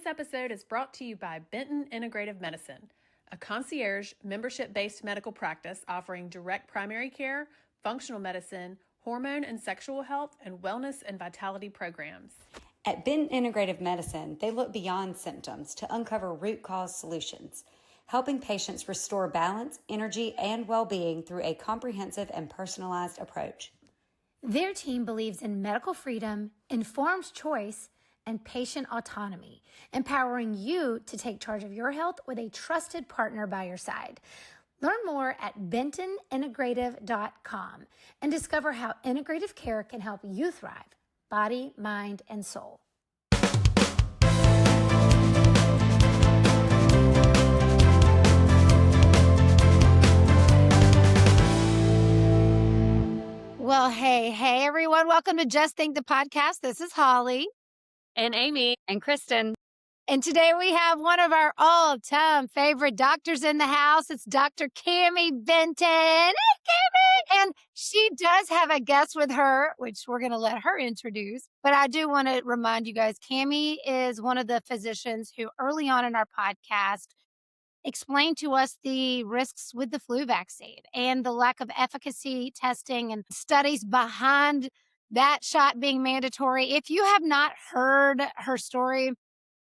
This episode is brought to you by Benton Integrative Medicine, a concierge, membership-based medical practice offering direct primary care, functional medicine, hormone and sexual health, and wellness and vitality programs. At Benton Integrative Medicine, they look beyond symptoms to uncover root cause solutions, helping patients restore balance, energy, and well-being through a comprehensive and personalized approach. Their team believes in medical freedom, informed choice, and patient autonomy, empowering you to take charge of your health with a trusted partner by your side. Learn more at bentonintegrative.com and discover how integrative care can help you thrive, body, mind, and soul. Well, hey, everyone. Welcome to Just Think the Podcast. This is Holly. And Amy. And Kristen. And today we have one of our all-time favorite doctors in the house. It's Dr. Cammy Benton. Hey, Cammy! And she does have a guest with her, which we're going to let her introduce. But I do want to remind you guys, Cammy is one of the physicians who early on in our podcast explained to us the risks with the flu vaccine and the lack of efficacy testing and studies behind that shot being mandatory. If you have not heard her story,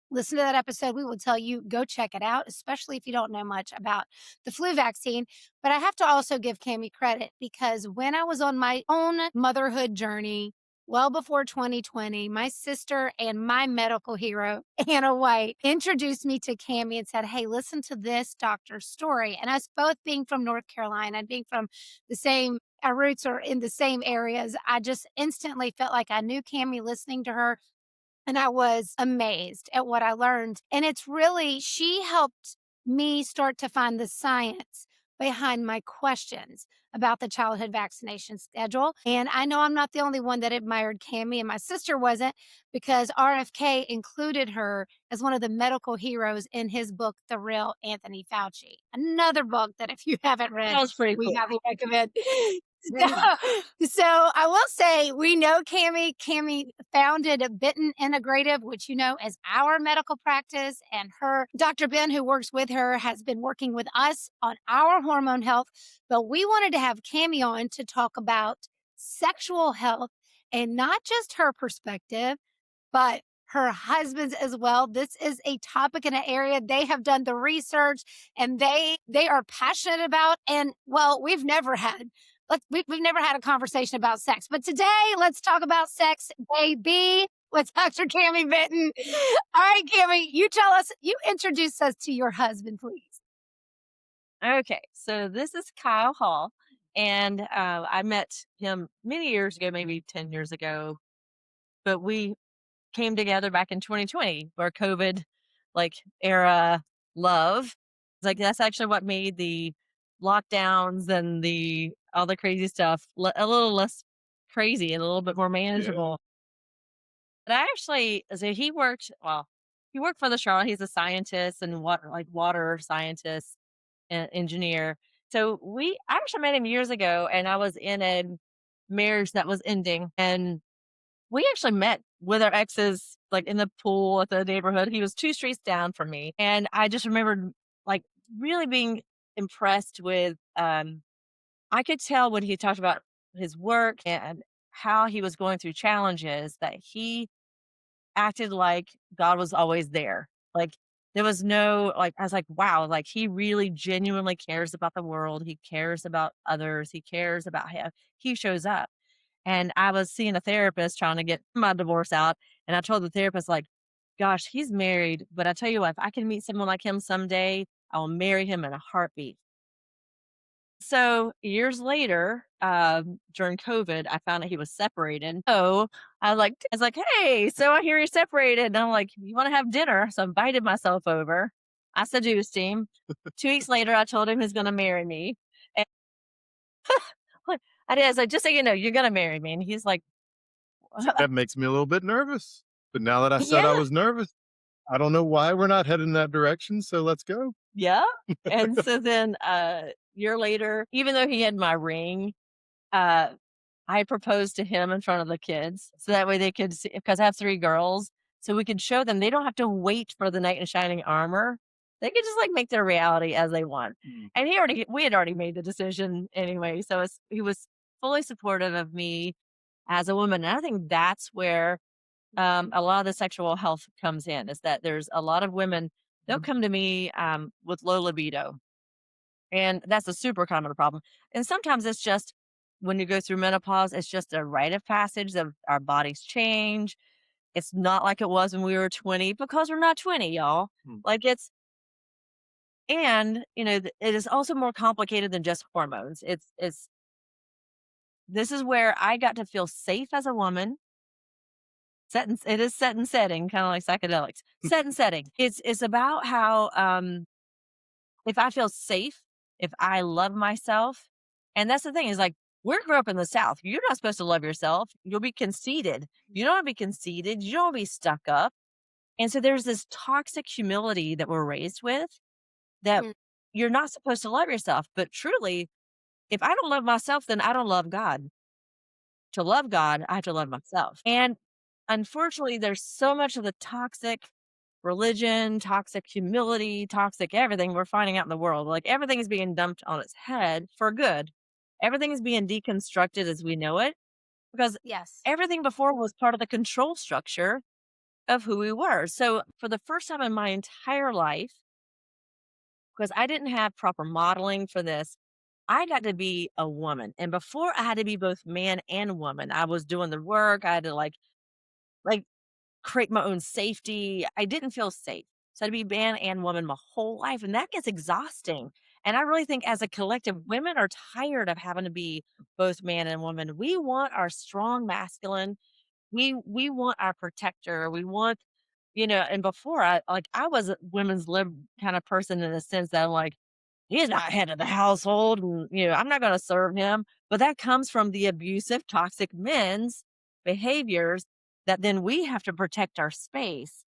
listen to that episode. We will tell you, go check it out, especially if you don't know much about the flu vaccine. But I have to also give Cammy credit because when I was on my own motherhood journey, well before 2020, my sister and my medical hero, Anna White, introduced me to Cammy and said, hey, listen to this doctor's story. And us both being from North Carolina and being from the same, our roots are in the same areas, I just instantly felt like I knew Cammy listening to her. And I was amazed at what I learned. And it's really, she helped me start to find the science behind my questions about the childhood vaccination schedule. And I know I'm not the only one that admired Cammy, and my sister wasn't, because RFK included her as one of the medical heroes in his book, The Real Anthony Fauci. Another book that if you haven't read, That was pretty we cool. highly recommend. So I will say, we know Cammy. Cammy founded Benton Integrative, which you know as our medical practice, and her Dr. Ben, who works with her, has been working with us on our hormone health. But we wanted to have Cammy on to talk about sexual health and not just her perspective, but her husband's as well. This is a topic in an area they have done the research and they are passionate about. And well, we've never had a conversation about sex, but today let's talk about sex, baby, with Dr. Cammy Benton. All right, Cammy, you introduce us to your husband, please. Okay, so this is Kyle Hall, and I met him many years ago, maybe 10 years ago, but we came together back in 2020 for COVID era love. That's actually what made the lockdowns and all the crazy stuff a little less crazy and a little bit more manageable. But he worked for the Charlotte. He's a scientist and water scientist and engineer. So I actually met him years ago, and I was in a marriage that was ending, and we actually met with our exes, in the pool at the neighborhood. He was 2 streets down from me. And I just remembered really being impressed with, I could tell when he talked about his work and how he was going through challenges that he acted like God was always there. There was no, I was like, wow, he really genuinely cares about the world. He cares about others. He cares about how he shows up. And I was seeing a therapist trying to get my divorce out. And I told the therapist, gosh, he's married. But I tell you what, if I can meet someone like him someday, I'll marry him in a heartbeat. So years later, during COVID, I found out he was separated. So I was like, hey, so I hear you're separated. And I'm like, you want to have dinner? So I invited myself over. I seduced him. 2 weeks later, I told him he's going to marry me. And I was like, just so you know, you're going to marry me. And he's like, that makes me a little bit nervous. But now that I said I was nervous, I don't know why we're not heading in that direction. So let's go. Yeah. And so then a year later, even though he had my ring, I proposed to him in front of the kids. So that way they could see, because I have 3 girls. So we could show them they don't have to wait for the knight in shining armor. They could just like make their reality as they want. And we had already made the decision anyway. So he was fully supportive of me as a woman. And I think that's where a lot of the sexual health comes in, is that there's a lot of women, they'll come to me with low libido. And that's a super common problem. And sometimes it's just when you go through menopause, it's just a rite of passage of our bodies change. It's not like it was when we were 20, because we're not 20, y'all. Like and it is also more complicated than just hormones. This is where I got to feel safe as a woman. It is set and setting, kind of like psychedelics. Set and setting. It's about how if I feel safe, if I love myself, and that's the thing is like we grew up in the South. You're not supposed to love yourself. You'll be conceited. You don't want to be conceited. You don't want to be stuck up. And so there's this toxic humility that we're raised with that you're not supposed to love yourself. But truly, if I don't love myself, then I don't love God. To love God, I have to love myself. And unfortunately, there's so much of the toxic religion, toxic humility, toxic everything we're finding out in the world. Like everything is being dumped on its head for good. Everything is being deconstructed as we know it, because Yes. everything before was part of the control structure of who we were. So for the first time in my entire life, because I didn't have proper modeling for this, I got to be a woman. And before I had to be both man and woman. I was doing the work. I had to like create my own safety. I didn't feel safe. So to be man and woman my whole life. And that gets exhausting. And I really think as a collective, women are tired of having to be both man and woman. We want our strong masculine. We want our protector. We want, and before I was a women's lib kind of person in the sense that I'm like, he's not head of the household and, I'm not going to serve him. But that comes from the abusive, toxic men's behaviors that then we have to protect our space.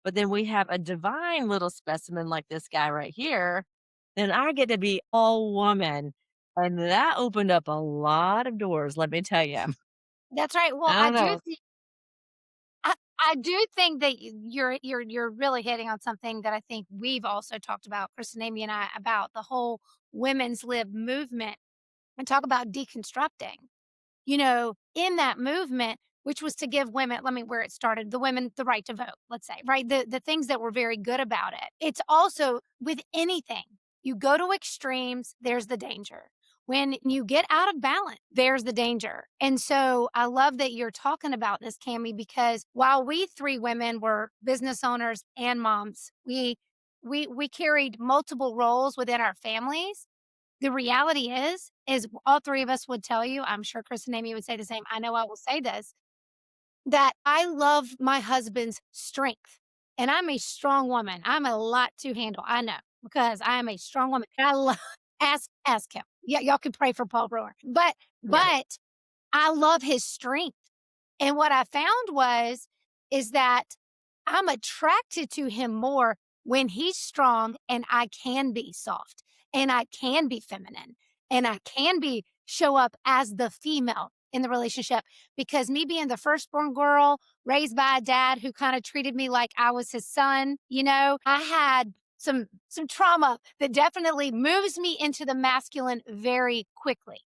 But then we have a divine little specimen like this guy right here. Then I get to be all woman. And that opened up a lot of doors, let me tell you. That's right. Well, I don't know. I do think that you're really hitting on something that I think we've also talked about, Kristen, Amy, and I, about the whole women's lib movement, and talk about deconstructing. In that movement, which was to give women, let me where it started, the women the right to vote, let's say, right? The things that were very good about it. It's also with anything. You go to extremes, there's the danger. When you get out of balance, there's the danger. And so I love that you're talking about this, Cammy, because while we three women were business owners and moms, we carried multiple roles within our families. The reality is all three of us would tell you, I'm sure Chris and Amy would say the same. I know I will say this, that I love my husband's strength. And I'm a strong woman. I'm a lot to handle. I know, because I am a strong woman. And I love ask him. Yeah, y'all can pray for Paul Brewer. But Yeah. but I love his strength. And what I found is that I'm attracted to him more when he's strong and I can be soft and I can be feminine and I can show up as the female in the relationship, because me being the firstborn girl raised by a dad who kind of treated me like I was his son, I had some trauma that definitely moves me into the masculine very quickly.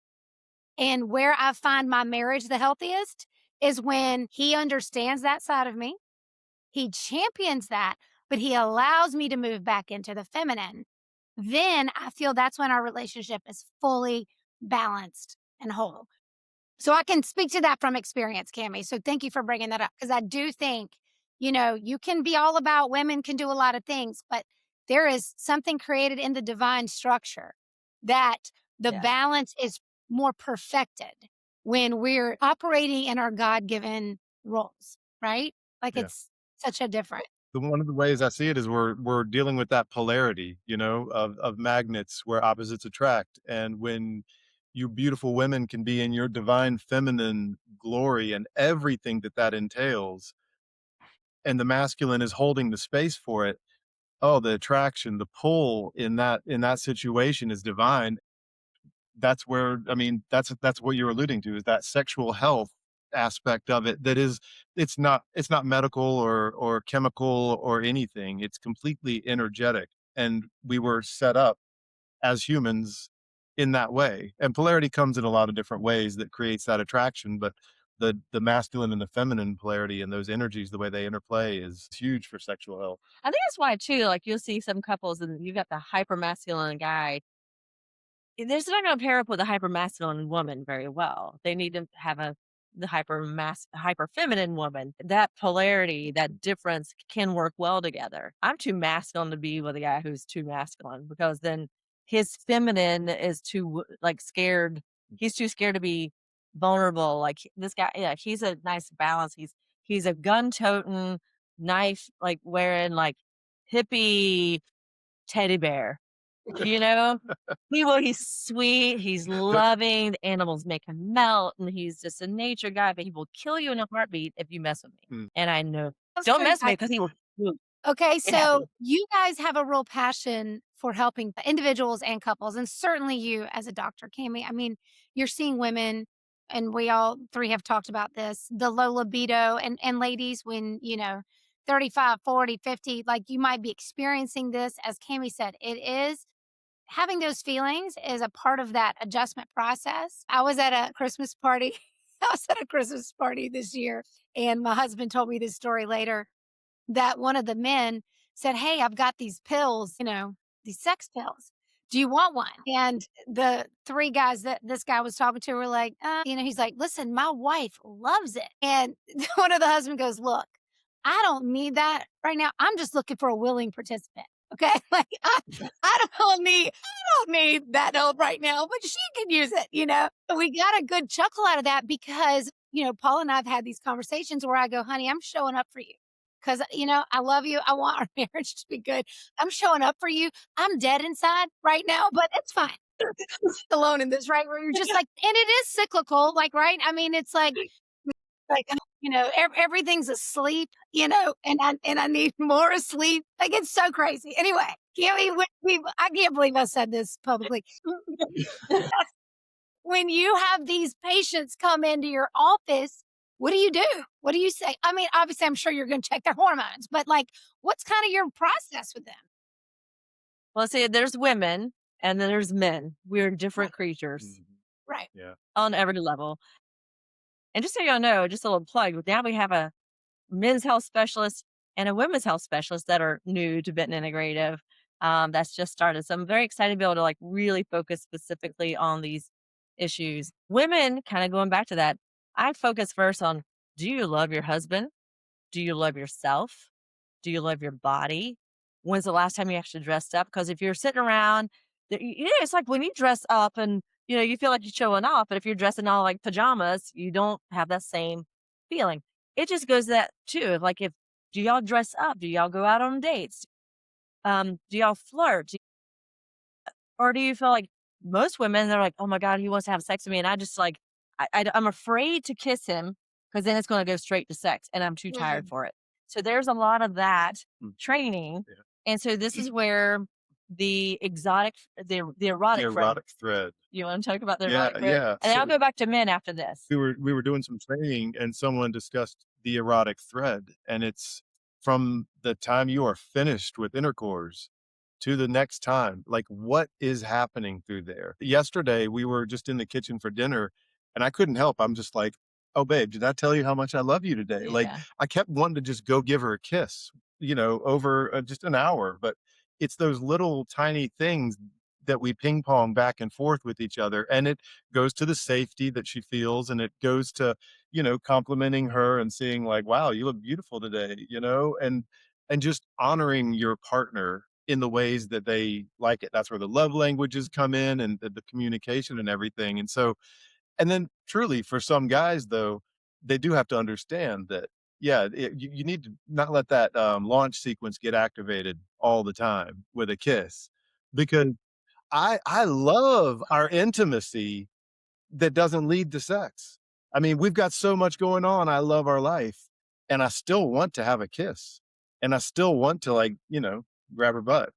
And where I find my marriage the healthiest is when he understands that side of me. He champions that, but he allows me to move back into the feminine. Then I feel that's when our relationship is fully balanced and whole. So I can speak to that from experience, Cammy. So thank you for bringing that up, because I do think, you can be all about women can do a lot of things, but there is something created in the divine structure that the Yeah. balance is more perfected when we're operating in our God-given roles, right? Like Yeah. it's such a difference. One of the ways I see it is we're dealing with that polarity, of magnets where opposites attract. And when you beautiful women can be in your divine feminine glory and everything that entails, and the masculine is holding the space for it, oh, the attraction, the pull in that situation is divine. That's where, I mean, that's what you're alluding to, is that sexual health aspect of it that is, it's not medical or chemical or anything. It's completely energetic. And we were set up as humans in that way. And polarity comes in a lot of different ways that creates that attraction, but the masculine and the feminine polarity and those energies, the way they interplay is huge for sexual health. I think that's why too, like you'll see some couples and you got the hyper masculine guy. There's not going to pair up with a hyper masculine woman very well. They need to have the hyper feminine woman. That polarity, that difference can work well together. I'm too masculine to be with a guy who's too masculine because then his feminine is too like scared. He's too scared to be vulnerable. Like this guy, yeah, he's a nice balance. He's a gun toting, knife like wearing like hippie teddy bear. You know, he's sweet, he's loving, the animals make him melt, and he's just a nature guy, but he will kill you in a heartbeat if you mess with me. Mm. And I know, That's don't true. mess with me because he will kill Okay, it happens. so you guys have a real passion for helping individuals and couples, and certainly you as a doctor, Cammy. I mean, you're seeing women, and we all three have talked about this, the low libido, and ladies, when, 35, 40, 50, like you might be experiencing this. As Cammy said, it is having those feelings is a part of that adjustment process. I was at a Christmas party. I was at a Christmas party this year, and my husband told me this story later that one of the men said, "Hey, I've got these pills, these sex pills. Do you want one?" And the three guys that this guy was talking to were like, he's like, "Listen, my wife loves it." And one of the husband goes, "Look, I don't need that right now. I'm just looking for a willing participant." Okay. Like I don't need that help right now, but she can use it. We got a good chuckle out of that because, Paul and I've had these conversations where I go, "Honey, I'm showing up for you. Cause, I love you. I want our marriage to be good. I'm showing up for you. I'm dead inside right now, but it's fine." Alone in this, right? Where you're just like, and it is cyclical, like, right? I mean, it's like, everything's asleep, and I need more sleep. Like, it's so crazy. Anyway, I can't believe I said this publicly. When you have these patients come into your office, what do you do? What do you say? I mean, obviously, I'm sure you're going to check their hormones, but like, what's kind of your process with them? Well, see, there's women and then there's men. We're different Right. creatures Mhm. Right. Yeah. on every level. And just so y'all know, just a little plug, now we have a men's health specialist and a women's health specialist that are new to Benton Integrative. That's just started. So I'm very excited to be able to like really focus specifically on these issues. Women, kind of going back to that, I focus first on, do you love your husband? Do you love yourself? Do you love your body? When's the last time you actually dressed up? Because if you're sitting around, it's like when you dress up and you feel like you're showing off, but if you're dressing all like pajamas, you don't have that same feeling. It just goes to that too. Like if do y'all dress up? Do y'all go out on dates? Do y'all flirt? Or do you feel like most women, they're like, "Oh my God, he wants to have sex with me." And I just like, I'm afraid to kiss him because then it's going to go straight to sex and I'm too tired for it. So there's a lot of that Mm. training. Yeah. And so this is where the exotic, the erotic The friend, erotic thread. you want to talk about the Yeah, erotic friend? yeah. And then I'll So go back to men after this. we were doing some training and someone discussed the erotic thread, and it's from the time you are finished with intercourse to the next time, like what is happening through there. Yesterday we were just in the kitchen for dinner and I couldn't help. I'm just like, "Oh babe, did I tell you how much I love you today?" Like Yeah. I kept wanting to just go give her a kiss, over just an hour, but it's those little tiny things that we ping pong back and forth with each other, and it goes to the safety that she feels, and it goes to, complimenting her and seeing like, "Wow, you look beautiful today," and just honoring your partner in the ways that they like it. That's where the love languages come in and the communication and everything. And so, and then truly for some guys though, they do have to understand that, yeah, you need to not let that launch sequence get activated all the time with a kiss, because I love our intimacy that doesn't lead to sex. I mean, we've got so much going on. I love our life, and I still want to have a kiss, and I still want to like, grab her butt.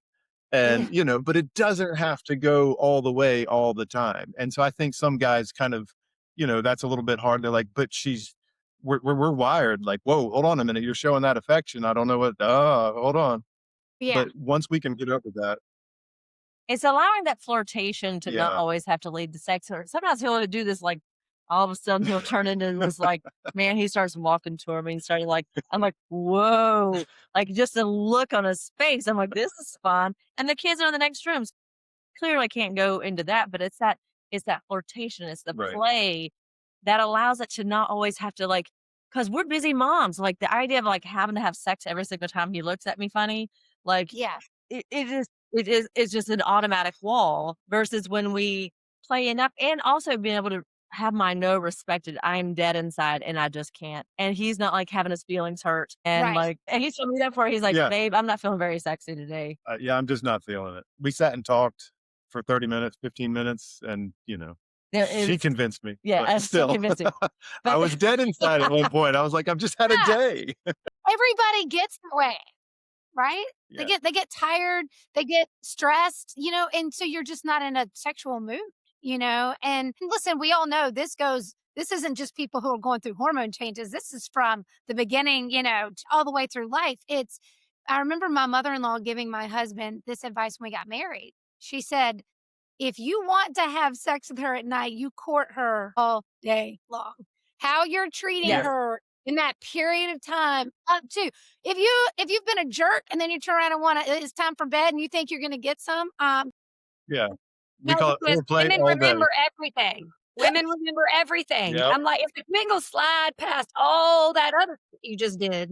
And, but it doesn't have to go all the way all the time. And so I think some guys kind of, that's a little bit hard. They're like, but we're wired like, whoa, hold on a minute, you're showing that affection. I don't know what. Hold on. Yeah. But once we can get over that, It's allowing that flirtation to not yeah, always have to lead to sex. Or sometimes he'll do this, like, all of a sudden he'll turn into this, like, man, he starts walking toward me and starting like, I'm like, whoa, like just a look on his face. I'm like, this is fun. And the kids are in the next rooms. Clearly can't go into that, but it's that flirtation, it's the right, play that allows it to not always have to, like, because we're busy moms. Like the idea of like having to have sex every single time he looks at me funny, like Yeah. it's just an automatic wall versus when we play enough and also being able to have my no respected. I'm dead inside and I just can't. And he's not like having his feelings hurt. And Right. like, and he's told me that before. He's like, yeah, babe, I'm not feeling very sexy today. yeah. I'm just not feeling it. We sat and talked for 30 minutes, 15 minutes, and There she is, convinced me. yeah, But I'm still still, convincing. I But was dead inside at one point. I was like, I've just had a Yeah. day. Everybody gets that way, right? Yeah, They get tired, they get stressed, and so you're just not in a sexual mood, And listen, we all know this isn't just people who are going through hormone changes. This is from the beginning, all the way through life. I remember my mother-in-law giving my husband this advice when we got married. She said, if you want to have sex with her at night, you court her all day long. How you're treating yeah, her in that period of time up to if you've been a jerk and then you turn around and it's time for bed and you think you're gonna get some, yeah. We no, call it because foreplay women all day. remember everything. Women remember everything. Yep. I'm like, if the queen will slide past all that other shit you just did,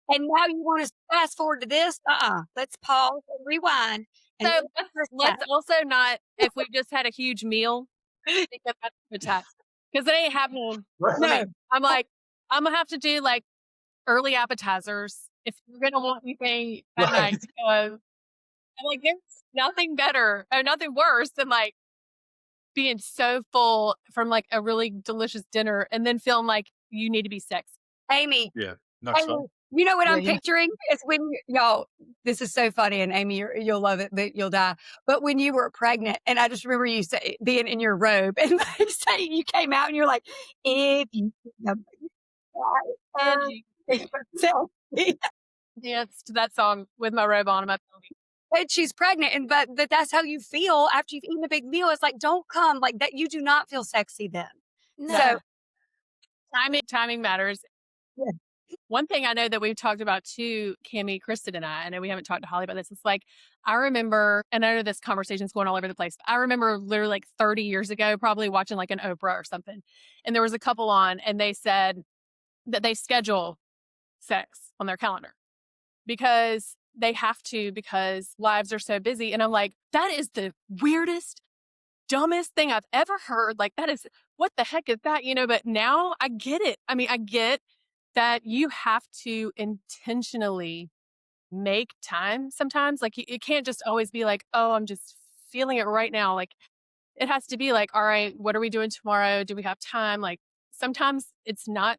and now you want to fast forward to this, let's pause and rewind. And So let's let's also not, if we just had a huge meal, think of that attack because it ain't happening for no. me. I'm like, I'm gonna have to do like early appetizers if you're gonna want anything at night. Right. I'm like, there's nothing better or nothing worse than like being so full from like a really delicious dinner and then feeling like you need to be sexy. Amy, Yeah. Not Amy, fun. you know what yeah, I'm picturing? It's when y'all, this is so funny, and Amy, you'll love it, but you'll die. But when you were pregnant, and I just remember you being in your robe, and they say you came out, and you're like, if you And you danced to that song with my robe on and my belly. but she's pregnant, and but that's how you feel after you've eaten a big meal. It's like, don't come like that. You do not feel sexy then. No. So Timing matters. Yeah. One thing I know that we've talked about too, Cammy, Kristen, and I know we haven't talked to Holly about this. It's like, I remember, and I know this conversation's going all over the place, but I remember literally like 30 years ago, probably watching like an Oprah or something. And there was a couple on, and they said that they schedule sex on their calendar because they have to, because lives are so busy. And I'm like, that is the weirdest, dumbest thing I've ever heard. Like, that is, what the heck is that? But now I get it. I mean, I get that you have to intentionally make time sometimes. Like, it can't just always be like, oh, I'm just feeling it right now. Like, it has to be like, all right, what are we doing tomorrow? Do we have time? Like, sometimes it's not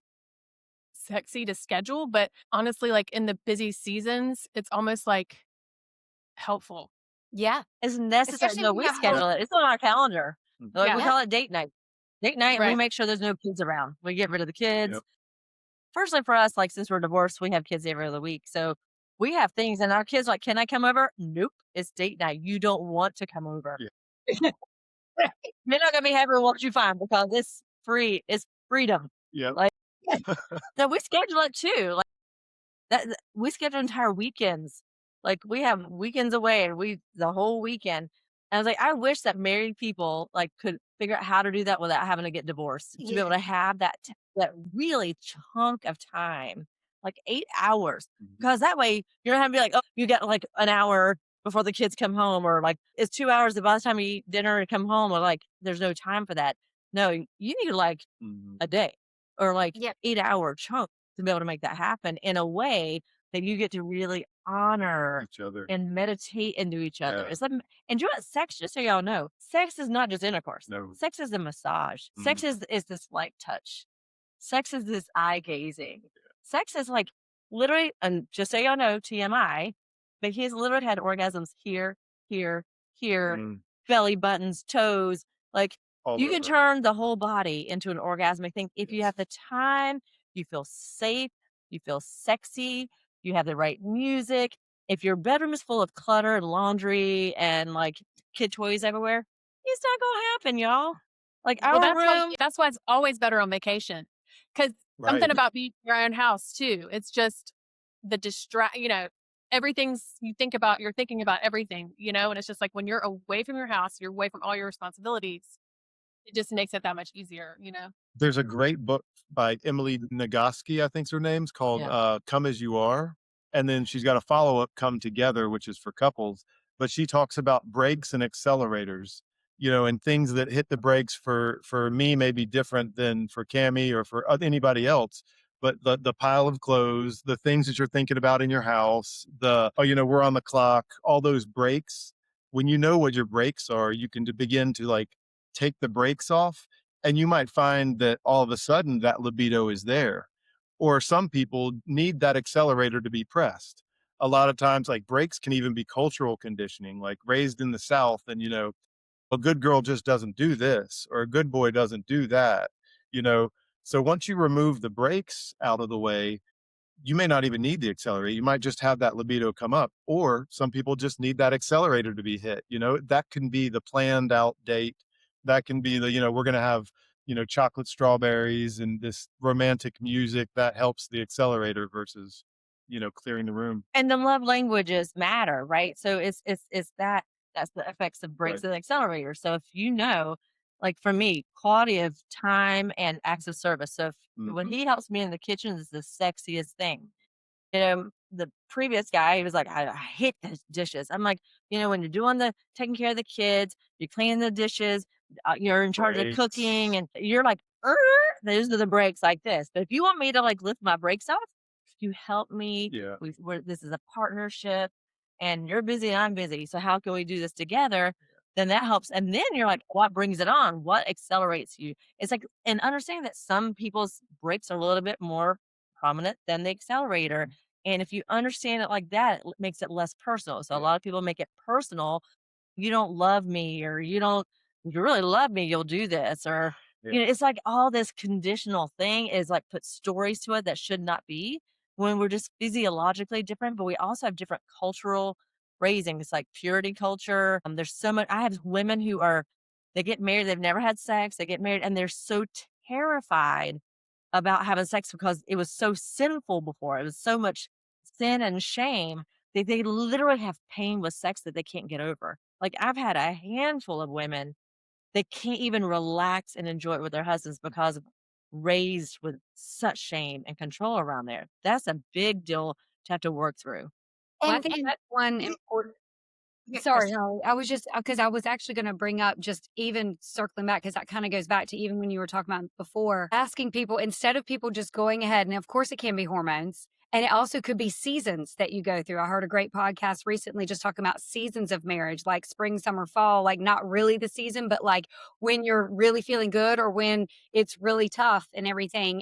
sexy to schedule, but honestly, like in the busy seasons, it's almost like helpful. yeah, it's necessary. especially No, when we you have schedule it. It's on our calendar. Like Yeah. we call it date night. Date night, and we Right. make sure there's no kids around. We get rid of the kids. Yep. Personally, for us, like since we're divorced, we have kids every other week, so we have things, and our kids are like, "Can I come over?" Nope, it's date night. You don't want to come over. Yeah. You're not gonna be happy with what you find because it's free. It's freedom. Yep. Like, so we schedule it too. Like we schedule entire weekends. Like we have weekends away, and the whole weekend. And I was like, I wish that married people like could figure out how to do that without having to get divorced. To be able to have that really chunk of time, like 8 hours, Mhm. because that way you're not having to be like, oh, you got like an hour before the kids come home, or like it's 2 hours by the time you eat dinner and come home, or like there's no time for that. No, you need like Mhm. a day or like Yep. 8 hour chunk to be able to make that happen in a way that you get to really honor Each other. and meditate into each other. Yeah. It's like, and you know what? Sex, just so y'all know, sex is not just intercourse. No. Sex is a massage. Sex is this light touch. Sex is this eye gazing. Sex is like literally, and just so y'all know, TMI, but he's literally had orgasms here, here, here, Mm. belly buttons, toes. Like All you can over. turn the whole body into an orgasmic thing if you Yes. have the time you feel safe, you feel sexy, you have the right music. If your bedroom is full of clutter and laundry and like kid toys everywhere, it's not gonna happen, y'all. Like Well, our room. that's why it's always better on vacation. Because something Right. about being in your own house too. It's just the everything's you're thinking about everything, and it's just like when you're away from your house, you're away from all your responsibilities. It just makes it that much easier. There's a great book by Emily Nagoski, I think's her name's called, Yeah. Come As You Are, and then she's got a follow-up, Come Together, which is for couples, but she talks about brakes and accelerators, and things that hit the brakes for me may be different than for Cammy or for anybody else, but the pile of clothes, the things that you're thinking about in your house, "Oh, we're on the clock," all those brakes, when you know what your brakes are, you can begin to, like, take the brakes off, and you might find that all of a sudden that libido is there. Or some people need that accelerator to be pressed. A lot of times, like brakes can even be cultural conditioning, like raised in the South, and a good girl just doesn't do this, or a good boy doesn't do that. You know, so once you remove the brakes out of the way, you may not even need the accelerator. You might just have that libido come up, or some people just need that accelerator to be hit. That can be the planned out date. That can be we're going to have, chocolate strawberries and this romantic music that helps the accelerator versus, clearing the room. And the love languages matter, right? So it's that's the effects of brakes Right. and accelerators. So if like for me, quality of time and acts of service. So when Mhm. he helps me in the kitchen is the sexiest thing. The previous guy, he was like, I hate the dishes. I'm like, when you're doing taking care of the kids, you're cleaning the dishes, you're in charge of cooking, Brakes. and you're like, those are the breaks like this. But if you want me to like lift my brakes off, you help me. Yeah. This is a partnership, and you're busy and I'm busy. So how can we do this together? Then that helps. And then you're like, what brings it on? What accelerates you? It's like, and understanding that some people's brakes are a little bit more prominent than the accelerator. And if you understand it like that, it makes it less personal. So a lot of people make it personal. You don't love me, or if you really love me, you'll do this. Or, Yeah. it's like all this conditional thing is like put stories to it that should not be, when we're just physiologically different, but we also have different cultural raising. It's like purity culture. There's so much. I have women they get married, they've never had sex, they get married, and they're so terrified about having sex because it was so sinful before. It was so much sin and shame. They literally have pain with sex that they can't get over. Like I've had a handful of women that can't even relax and enjoy it with their husbands because of raised with such shame and control around there. That's a big deal to have to work through. Well, I And think that's one important. yes. Sorry, no, I was just because I was actually going to bring up just even circling back because that kind of goes back to even when you were talking about before, asking people instead of people just going ahead, and of course it can be hormones, and it also could be seasons that you go through. I heard a great podcast recently just talking about seasons of marriage, like spring, summer, fall, like not really the season, but like when you're really feeling good or when it's really tough and everything.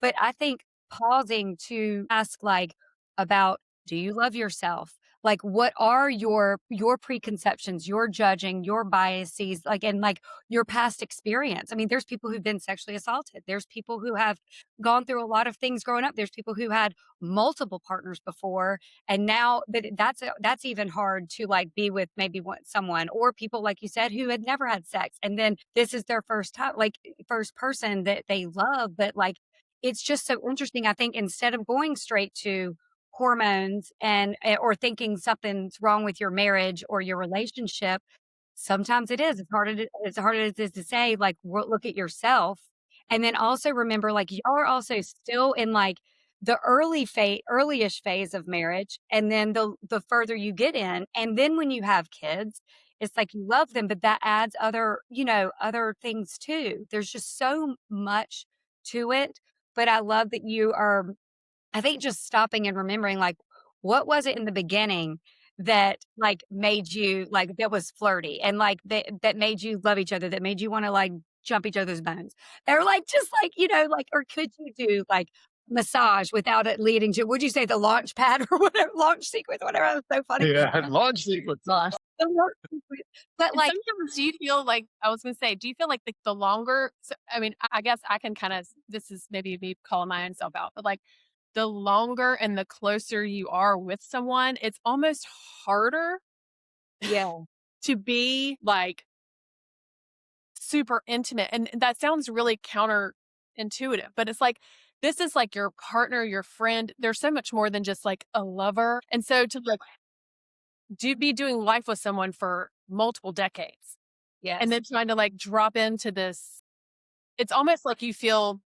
But I think pausing to ask like about, do you love yourself? Like what are your preconceptions, your judging, your biases, like and like your past experience. I mean, there's people who've been sexually assaulted, there's people who have gone through a lot of things growing up, there's people who had multiple partners before, and now that's even hard to like be with maybe someone, or people like you said who had never had sex and then this is their first time, like first person that they love. But like it's just so interesting. I think instead of going straight to hormones or thinking something's wrong with your marriage or your relationship, sometimes it is. It's hard as it is to say, like, look at yourself. And then also remember, like, y'all are also still in like the earlyish phase of marriage. And then the further you get in, and then when you have kids, it's like you love them, but that adds other things too. There's just so much to it. But I love that I think just stopping and remembering, like, what was it in the beginning that, like, made you like, that was flirty and, like, that made you love each other, that made you wanna, like, jump each other's bones? Or, like, just, like, like or could you do, like, massage without it leading to would you say the launch pad or whatever, launch sequence, whatever? That was so funny. Yeah, launch sequence. But And like, sometimes do you feel like I was gonna say, do you feel like the longer so, I mean, I guess I can kind of this is maybe me calling my own self out, but like the longer and the closer you are with someone, it's almost harder Yeah. to be like super intimate. And that sounds really counterintuitive, but it's like this is like your partner, your friend. There's so much more than just like a lover. And so to like be doing life with someone for multiple decades yes. and then trying to like drop into this, it's almost like you feel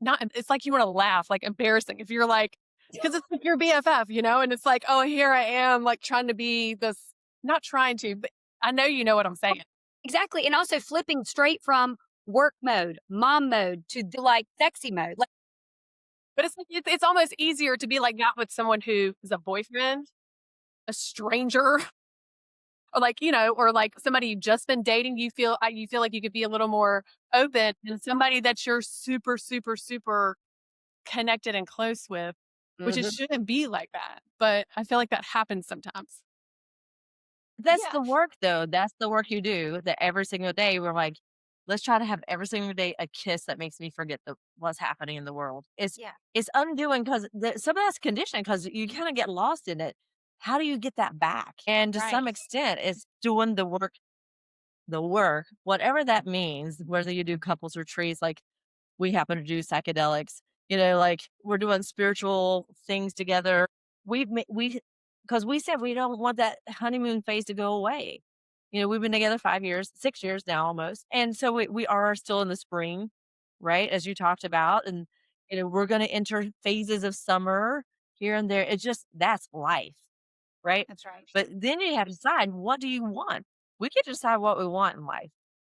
not, it's like you want to laugh, like embarrassing. If you're like, because it's like your BFF, you know, and it's like, oh, here I am, like trying to be this, not trying to, but I know you know what I'm saying. Exactly. And also flipping straight from work mode, mom mode to like sexy mode. Like, But it's like, it's almost easier to be like that with someone who is a boyfriend, a stranger, or like, you know, or like somebody you've just been dating. You feel like you could be a little more open than somebody that you're super, super, super connected and close with, which it shouldn't be like that. But I feel like that happens sometimes. That's yeah, the work though. That's the work you do that every single day. We're like, let's try to have every single day a kiss that makes me forget what's happening in the world. yeah, It's undoing because some of that's conditioning because you kind of get lost in it. How do you get that back? And to some right. extent, it's doing the work, whatever that means, whether you do couples retreats, like we happen to do psychedelics, like we're doing spiritual things together. Because we said we don't want that honeymoon phase to go away. We've been together 5 years, 6 years now almost. And so we are still in the spring, right? As you talked about. And, we're going to enter phases of summer here and there. It's just, that's life, right? That's right. But then you have to decide, what do you want? We get to decide what we want in life.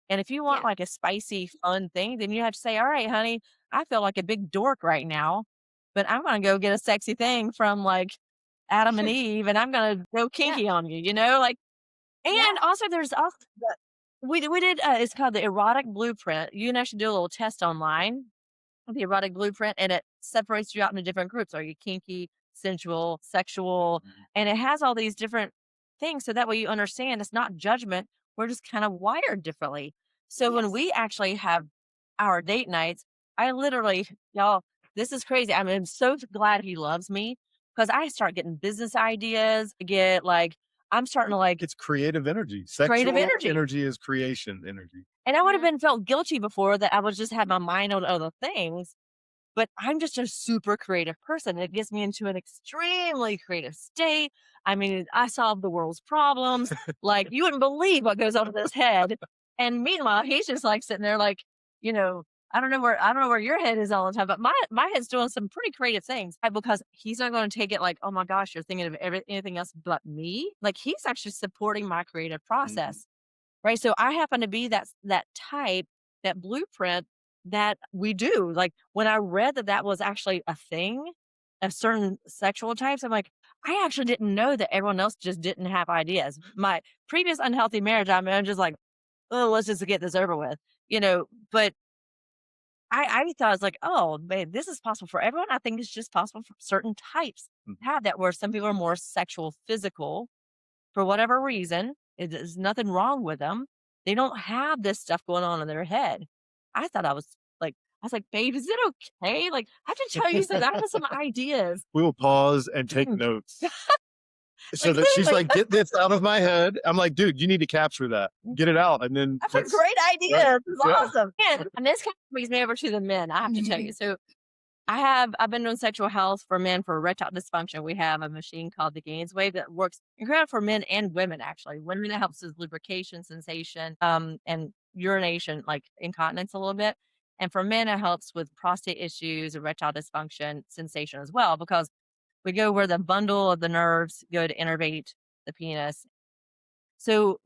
And if you want Yeah. like a spicy, fun thing, then you have to say, all right, honey, I feel like a big dork right now, but I'm going to go get a sexy thing from like Adam and Eve and I'm going to go Yeah. kinky on you, like, Yeah. and also there's also, we did, it's called the erotic blueprint. You can actually do a little test online, the erotic blueprint, and it separates you out into different groups. Are you kinky, sensual, sexual? And it has all these different things. So that way you understand it's not judgment. We're just kind of wired differently. So when Yes. we actually have our date nights, I literally, y'all, this is crazy. I'm so glad he loves me because I start getting business ideas. I'm starting to like It's creative energy. creative Sexual energy. energy is creation energy. And I would have Yeah. been felt guilty before that I was just had my mind on other things. But I'm just a super creative person. It gets me into an extremely creative state. I mean, I solve the world's problems. Like you wouldn't believe what goes on in his head. And meanwhile, he's just like sitting there like, you know, I don't know where your head is all the time, but my head's doing some pretty creative things because he's not going to take it like, oh my gosh, you're thinking of anything else but me. Like he's actually supporting my creative process. Right. So I happen to be that type, that blueprint that we do. Like when I read that was actually a thing of certain sexual types, I'm like, I actually didn't know that everyone else just didn't have ideas. My previous unhealthy marriage, I'm just like, oh, let's just get this over with, but I thought I was like, oh, man, this is possible for everyone. I think it's just possible for certain types to have that where some people are more sexual, physical, for whatever reason. There's nothing wrong with them. They don't have this stuff going on in their head. I thought I was like, babe, is it okay? Like, I have to tell you something. I have some ideas. We will pause and take notes. So Like, that she's literally. like, get this out of my head. I'm like, dude, you need to capture that. Get it out. And then I've had let's- great ideas. yeah, It's yeah. awesome. And this kind of brings me over to the men, I have to tell you. So I've been doing sexual health for men for erectile dysfunction. We have a machine called the Gains Wave that works incredible for men and women, actually. Women, it helps with lubrication, sensation, and urination, like incontinence a little bit. And for men, it helps with prostate issues, erectile dysfunction, sensation as well, because we go where the bundle of the nerves go to innervate the penis. So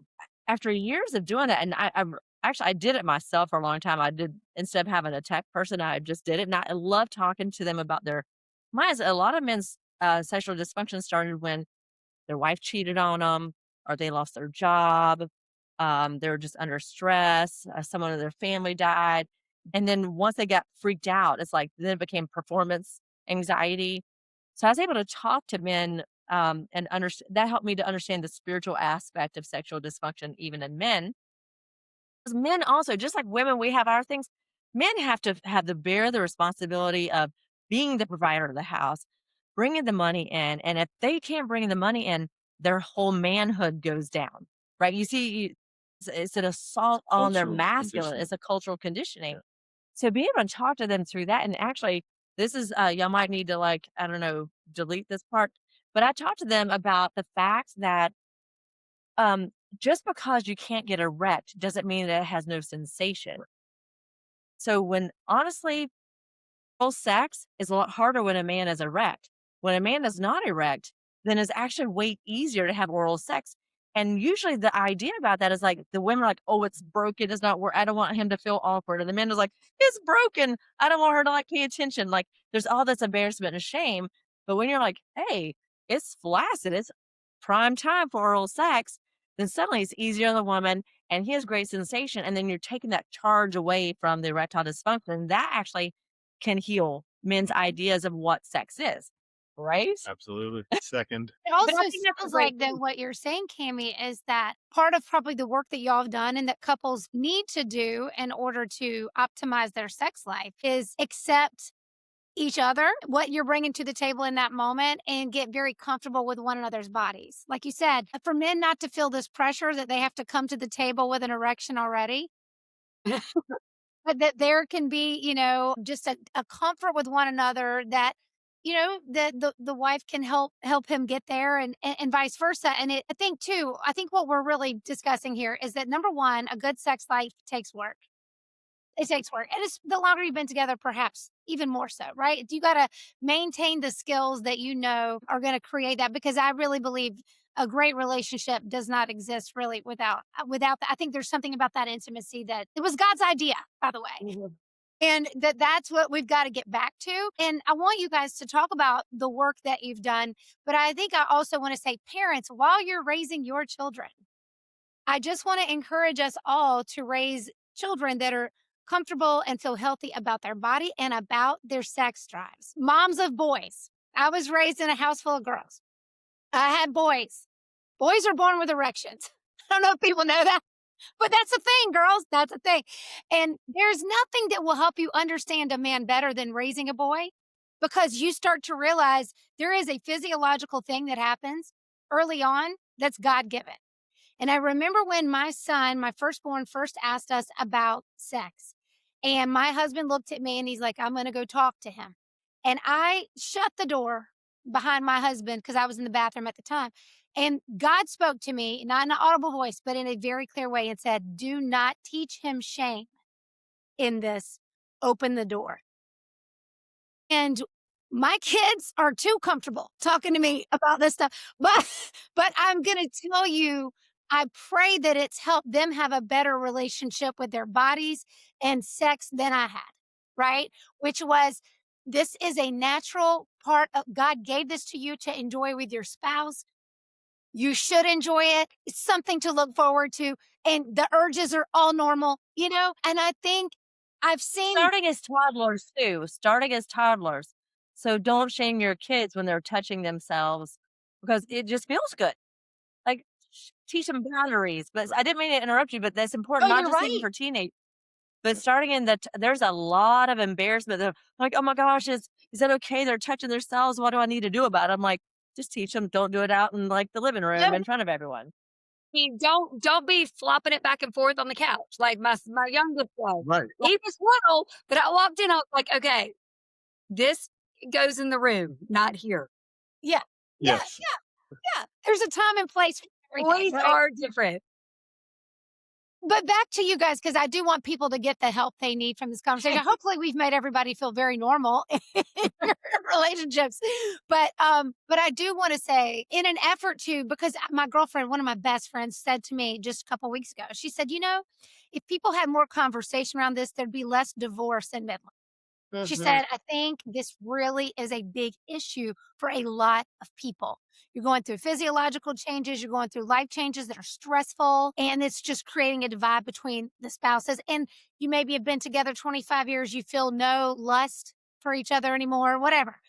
after years of doing it, and I did it myself for a long time. I did, instead of having a tech person, I just did it. And I love talking to them about a lot of men's sexual dysfunction started when their wife cheated on them or they lost their job. They were just under stress. Someone in their family died. And then once they got freaked out, it's like, then it became performance anxiety. So I was able to talk to men and that helped me to understand the spiritual aspect of sexual dysfunction, even in men. 'Cause men also, just like women, we have our things. Men have to have the bear the responsibility of being the provider of the house, bringing the money in, and if they can't bring the money in, their whole manhood goes down, right? You see, it's an assault on their Cultural masculine. conditioning. It's a cultural conditioning. So be able to talk to them through that, and actually, this is y'all might need to like I don't know delete this part, but I talked to them about the fact that um, just because you can't get erect doesn't mean that it has no sensation. So when honestly, oral sex is a lot harder when a man is erect. When a man is not erect, then it's actually way easier to have oral sex. And usually the idea about that is like the women are like, oh, it's broken, it's not work. I don't want him to feel awkward. And the man is like, it's broken. I don't want her to like pay attention. Like there's all this embarrassment and shame. But when you're like, hey, it's flaccid, it's prime time for oral sex, then suddenly it's easier on the woman and he has great sensation. And then you're taking that charge away from the erectile dysfunction. That actually can heal men's ideas of what sex is, right? Absolutely. Second. It But also I think that's a sounds great like that thing. what you're saying, Cami, is that part of probably the work that y'all have done and that couples need to do in order to optimize their sex life is accept each other, what you're bringing to the table in that moment, and get very comfortable with one another's bodies. Like you said, for men not to feel this pressure that they have to come to the table with an erection already, but that there can be, just a comfort with one another that, the wife can help him get there and vice versa. And I think what we're really discussing here is that number one, a good sex life takes work. It takes work. And it's the longer you've been together, perhaps even more so, right? You got to maintain the skills that you know are going to create that because I really believe a great relationship does not exist really without that. I think there's something about that intimacy that it was God's idea, by the way. Mhm. And that's what we've got to get back to. And I want you guys to talk about the work that you've done, but I think I also want to say parents, while you're raising your children, I just want to encourage us all to raise children that are comfortable and feel healthy about their body and about their sex drives. Moms of boys. I was raised in a house full of girls. I had boys. Boys are born with erections. I don't know if people know that, but that's a thing, girls. That's a thing. And there's nothing that will help you understand a man better than raising a boy because you start to realize there is a physiological thing that happens early on that's God given. And I remember when my son, my firstborn, first asked us about sex. And my husband looked at me and he's like, I'm going to go talk to him. And I shut the door behind my husband because I was in the bathroom at the time. And God spoke to me, not in an audible voice, but in a very clear way and said, do not teach him shame in this. Open the door. And my kids are too comfortable talking to me about this stuff. But but I'm going to tell you I pray that it's helped them have a better relationship with their bodies and sex than I had, right? Which was this is a natural part of God gave this to you to enjoy with your spouse. You should enjoy it. It's something to look forward to. And the urges are all normal. And I think I've seen Starting as toddlers too, starting as toddlers. So don't shame your kids when they're touching themselves because it just feels good. Like teach them boundaries. But I didn't mean to interrupt you, but that's important, oh, not you're just even right. for teenage, but starting in there's a lot of embarrassment. They're like, oh my gosh, is that okay? They're touching themselves. What do I need to do about it? I'm like, just teach them. Don't do it out in like the living room No, in front of everyone. Don't be flopping it back and forth on the couch like my youngest was. Right. He was little, but I walked in, I was like, okay, this goes in the room, not here. yeah, yeah, Yes. yeah. There's a time and place for everything, Boys right? are different. But back to you guys, because I do want people to get the help they need from this conversation. Hopefully, we've made everybody feel very normal in your relationships. But I do want to say, in an effort to, because my girlfriend, one of my best friends, said to me just a couple weeks ago, she said, if people had more conversation around this, there'd be less divorce in midlife. She Mhm. said, I think this really is a big issue for a lot of people. You're going through physiological changes, you're going through life changes that are stressful, and it's just creating a divide between the spouses. And you maybe have been together 25 years, you feel no lust for each other anymore, whatever.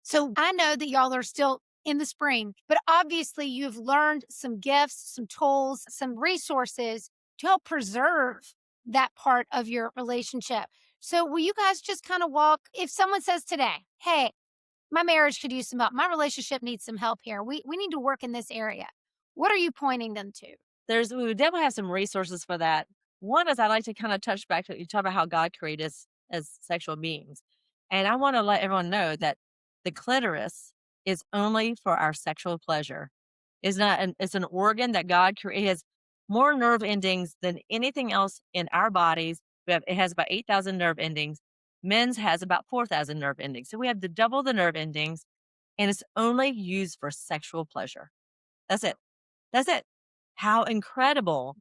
So I know that y'all are still in the spring. But obviously, you've learned some gifts, some tools, some resources to help preserve that part of your relationship. So, will you guys just kind of walk? If someone says today, hey, my marriage could use some help, my relationship needs some help here, we need to work in this area, what are you pointing them to? We would definitely have some resources for that. One is I like to kind of touch back to you talk about how God created us as sexual beings. And I want to let everyone know that the clitoris is only for our sexual pleasure. It's an organ that God created. It has more nerve endings than anything else in our bodies. It has about 8,000 nerve endings. Men's has about 4,000 nerve endings. So we have double the nerve endings, and it's only used for sexual pleasure. That's it. That's it. How incredible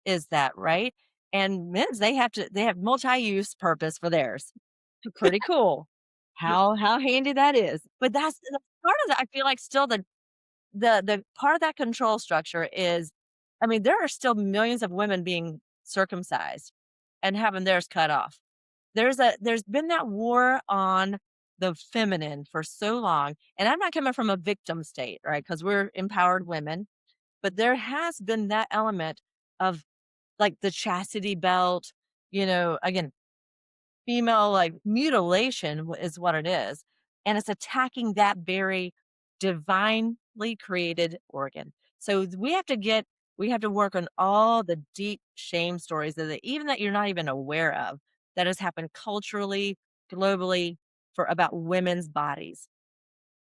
is that, right? And men's, they have multi-use purpose for theirs. Pretty cool. How handy that is. But that's the part of that. I feel like still the part of that control structure is, I mean, there are still millions of women being circumcised and having theirs cut off. There's been that war on the feminine for so long. And I'm not coming from a victim state, right? Because we're empowered women, but there has been that element of like the chastity belt, again, female like mutilation is what it is. And it's attacking that very divinely created organ. So we have to work on all the deep shame stories even that you're not even aware of that has happened culturally, globally for about women's bodies.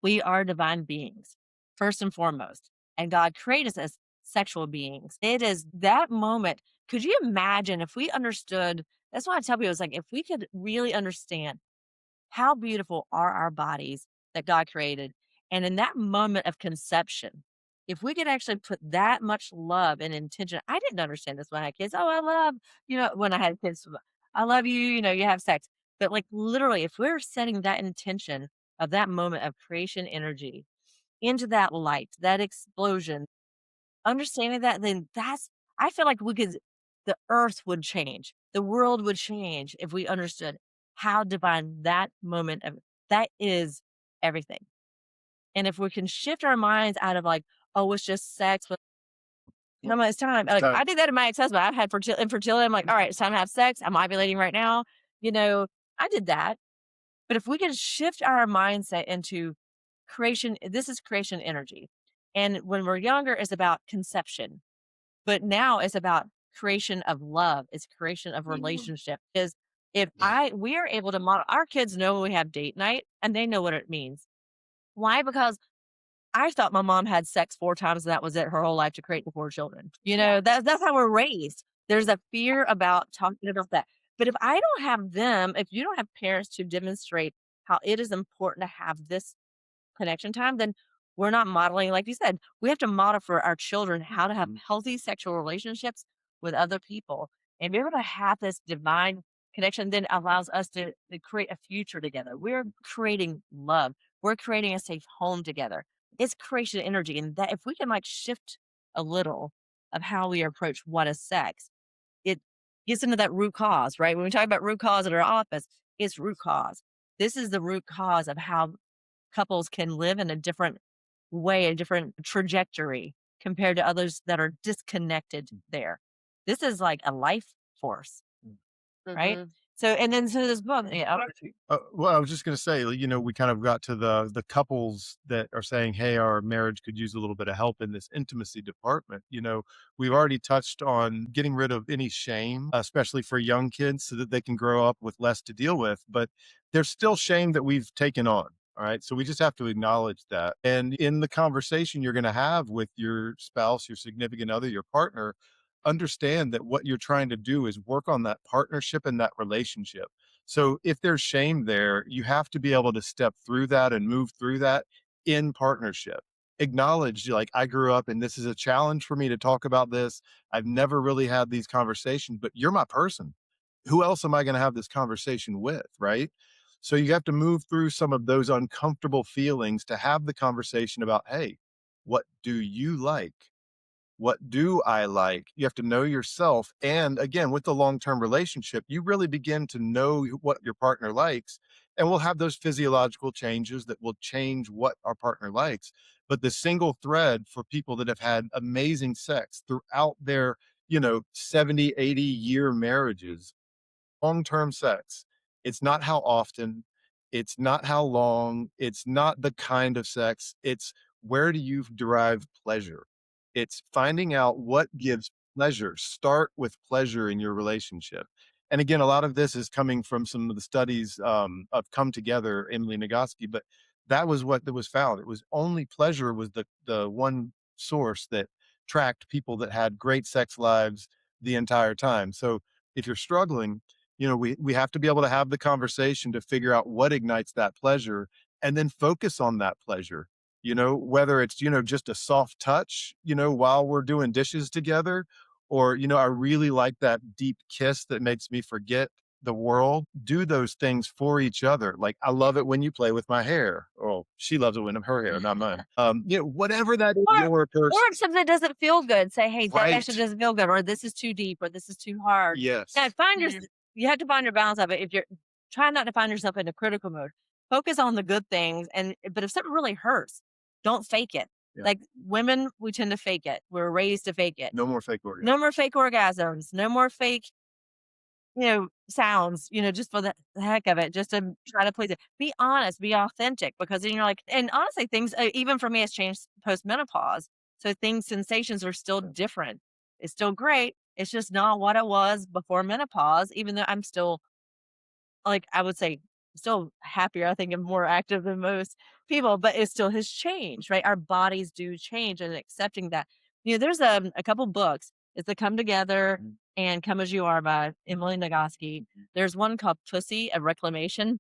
We are divine beings, first and foremost. And God created us as sexual beings. It is that moment. Could you imagine if we understood? That's why I tell people it's like if we could really understand how beautiful are our bodies that God created. And in that moment of conception, if we could actually put that much love and intention, I didn't understand this when I had kids. Oh, I love, when I had kids, I love you, you have sex. But like literally, if we're setting that intention of that moment of creation energy into that light, that explosion, understanding that, then I feel like the earth would change, the world would change if we understood how divine that moment of that is everything. And if we can shift our minds out of like, oh, it's just sex. But no, it's time. Like I did that in my ex-husband. I've had infertility. I'm like, all right, it's time to have sex. I'm ovulating right now. I did that. But if we can shift our mindset into creation, this is creation energy. And when we're younger, it's about conception. But now it's about creation of love. It's creation of relationship. Is if we are able to model, our kids know when we have date night and they know what it means. Why? Because I thought my mom had sex 4 times and that was it her whole life to create the 4 children. That's how we're raised. There's a fear about talking about that. But if I don't have them, if you don't have parents to demonstrate how it is important to have this connection time, then we're not modeling, like you said, we have to model for our children how to have healthy sexual relationships with other people and be able to have this divine connection then allows us to create a future together. We're creating love. We're creating a safe home together. It's creation energy. And that if we can like shift a little of how we approach what is sex, it gets into that root cause, right? When we talk about root cause at our office, it's root cause. This is the root cause of how couples can live in a different way, a different trajectory compared to others that are disconnected there. This is like a life force, right? So this book, yeah. Well, I was just going to say, we kind of got to the couples that are saying, "Hey, our marriage could use a little bit of help in this intimacy department." We've already touched on getting rid of any shame, especially for young kids, so that they can grow up with less to deal with. But there's still shame that we've taken on. All right. So we just have to acknowledge that. And in the conversation you're going to have with your spouse, your significant other, your partner, understand that what you're trying to do is work on that partnership and that relationship. So if there's shame there, you have to be able to step through that and move through that in partnership. Acknowledge, like, I grew up and this is a challenge for me to talk about this. I've never really had these conversations, but you're my person. Who else am I going to have this conversation with? Right. So you have to move through some of those uncomfortable feelings to have the conversation about, hey, what do you like? What do I like? You have to know yourself. And again, with the long-term relationship, you really begin to know what your partner likes. And we'll have those physiological changes that will change what our partner likes. But the single thread for people that have had amazing sex throughout their, 70, 80-year marriages, long-term sex. It's not how often, it's not how long, it's not the kind of sex, it's where do you derive pleasure? It's finding out what gives pleasure. Start with pleasure in your relationship. And again, a lot of this is coming from some of the studies of Come Together, Emily Nagoski, but that was what that was found. It was only pleasure was the one source that tracked people that had great sex lives the entire time. So if you're struggling, we have to be able to have the conversation to figure out what ignites that pleasure and then focus on that pleasure. Whether it's, just a soft touch, while we're doing dishes together, or, I really like that deep kiss that makes me forget the world. Do those things for each other. Like, I love it when you play with my hair. Oh, she loves it when I'm her hair, not mine. Whatever that is, Or your person. or if something doesn't feel good, say, "Hey, that Right. actually doesn't feel good," or "This is too deep," or "This is too hard." Yes. Now you have to find your balance of it. If you're try not to find yourself in a critical mode. Focus on the good things, but if something really hurts, don't fake it. Yeah. Like, women, we tend to fake it. We're raised to fake it. No more fake orgasms. No more fake orgasms. No more fake, sounds, just for the heck of it, just to try to please it. Be honest, be authentic, because then you're like, and honestly, things, even for me, it's changed post menopause. So sensations are still different. It's still great. It's just not what it was before menopause, even though I'm still, like, I would say, still happier, I think, and more active than most people, but it still has changed, right? Our bodies do change, and accepting that. There's a couple books. It's the Come Together and Come As You Are by Emily Nagoski. There's one called Pussy, a Reclamation,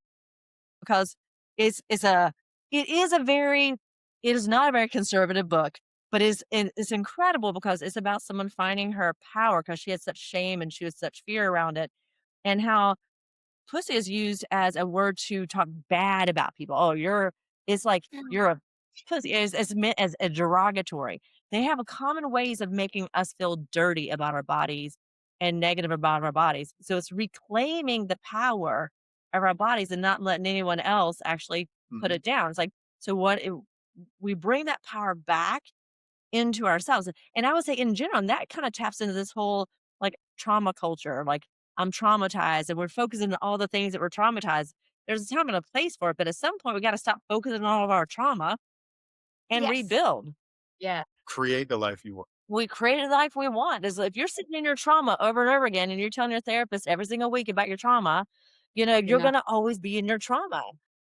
because it's a it is a very it is not a very conservative book, but it's incredible because it's about someone finding her power because she had such shame and she had such fear around it, and how pussy is used as a word to talk bad about people. Oh, it's like you're a pussy, is meant as a derogatory. They have a common ways of making us feel dirty about our bodies and negative about our bodies. So it's reclaiming the power of our bodies and not letting anyone else actually put it down. It's like, so we bring that power back into ourselves. And I would say in general, and that kind of taps into this whole like trauma culture. Like, I'm traumatized and we're focusing on all the things that we're traumatized. There's a time and a place for it, but at some point we got to stop focusing on all of our trauma and Yes. rebuild. Yeah. Create the life you want. We create a life we want. Is if you're sitting in your trauma over and over again and you're telling your therapist every single week about your trauma, you're not- going to always be in your trauma.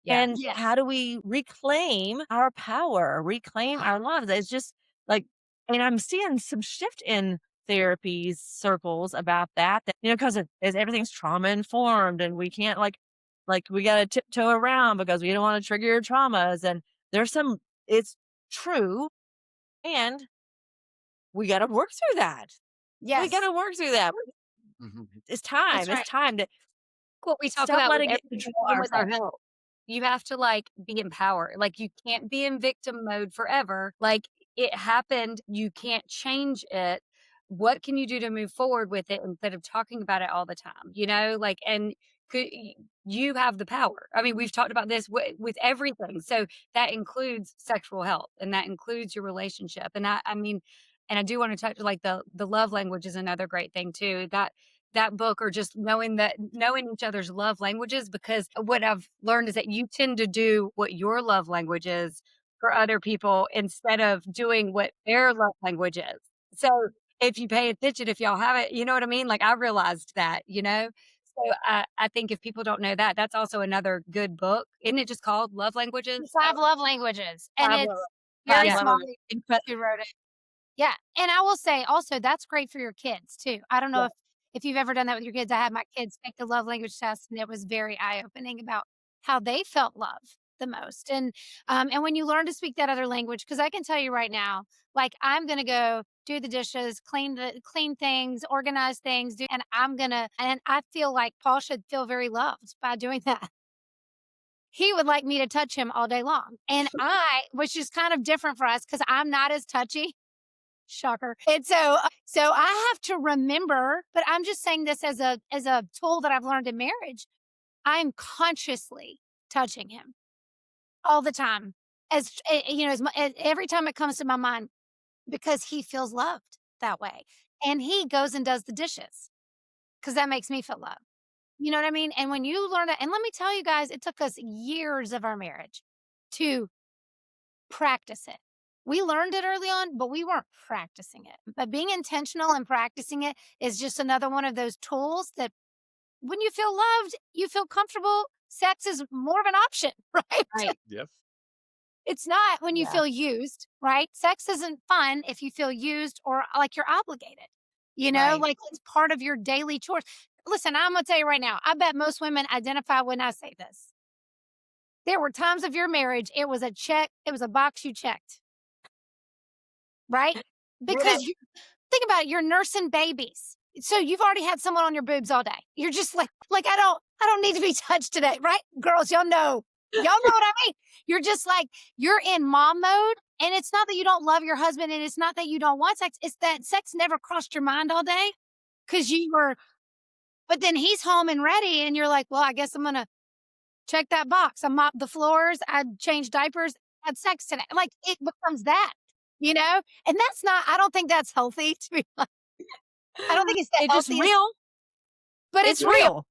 Yeah. And how do we reclaim our power, reclaim our lives? It's just like, and I'm seeing some shift in therapies circles about that, because everything's trauma informed and we can't like we got to tiptoe around because we don't want to trigger your traumas. And it's true. And we got to work through that. Yes. We got to work through that. It's time. That's right. It's time to What we talk stop about letting with it everything, control even with our ourselves. health. You have to like be empowered. Like, you can't be in victim mode forever. Like, it happened, you can't change it. What can you do to move forward with it instead of talking about it all the time? Like, and you have the power. I mean, we've talked about this with everything. So that includes sexual health and that includes your relationship. And I mean, and I do want to touch like the love language is another great thing too. That book, or just knowing each other's love languages, because what I've learned is that you tend to do what your love language is for other people instead of doing what their love language is. So if you pay attention, if y'all have it, you know what I mean? Like, I realized that. So I think if people don't know that, that's also another good book. Isn't it just called Love Languages? 5 love languages. And Five it's love- very Five smart Love- who wrote it. Yeah. And I will say also that's great for your kids too. I don't know Yeah. if you've ever done that with your kids. I had my kids take the love language test and it was very eye-opening about how they felt love the most. And when you learn to speak that other language, because I can tell you right now, like, I'm gonna go do the dishes, clean things, organize things, and and I feel like Paul should feel very loved by doing that. He would like me to touch him all day long. And which is kind of different for us because I'm not as touchy. Shocker. And so I have to remember, but I'm just saying this as a tool that I've learned in marriage. I'm consciously touching him all the time. Every time it comes to my mind, because he feels loved that way. And he goes and does the dishes because that makes me feel loved. You know what I mean? And when you learn that, and let me tell you guys, it took us years of our marriage to practice it. We learned it early on, but we weren't practicing it. But being intentional and practicing it is just another one of those tools that when you feel loved, you feel comfortable, sex is more of an option, right? Right. Yep. It's not when you Yeah. feel used, right? Sex isn't fun if you feel used or like you're obligated. You know, Right. like it's part of your daily chores. Listen, I'm gonna tell you right now, I bet most women identify when I say this. There were times of your marriage, it was a check, it was a box you checked, right? Because you think about it, you're nursing babies. So you've already had someone on your boobs all day. You're just like I don't need to be touched today, right? Girls, y'all know. Y'all know what I mean. You're just like, you're in mom mode. And it's not that you don't love your husband and it's not that you don't want sex. It's that sex never crossed your mind all day because you were, but then he's home and ready. And you're like, well, I guess I'm going to check that box. I mopped the floors. I changed diapers, had sex today. Like it becomes that, you know? And that's not, I don't think that's healthy to be honest. I don't think it's the It's just healthiest, real. but it's real.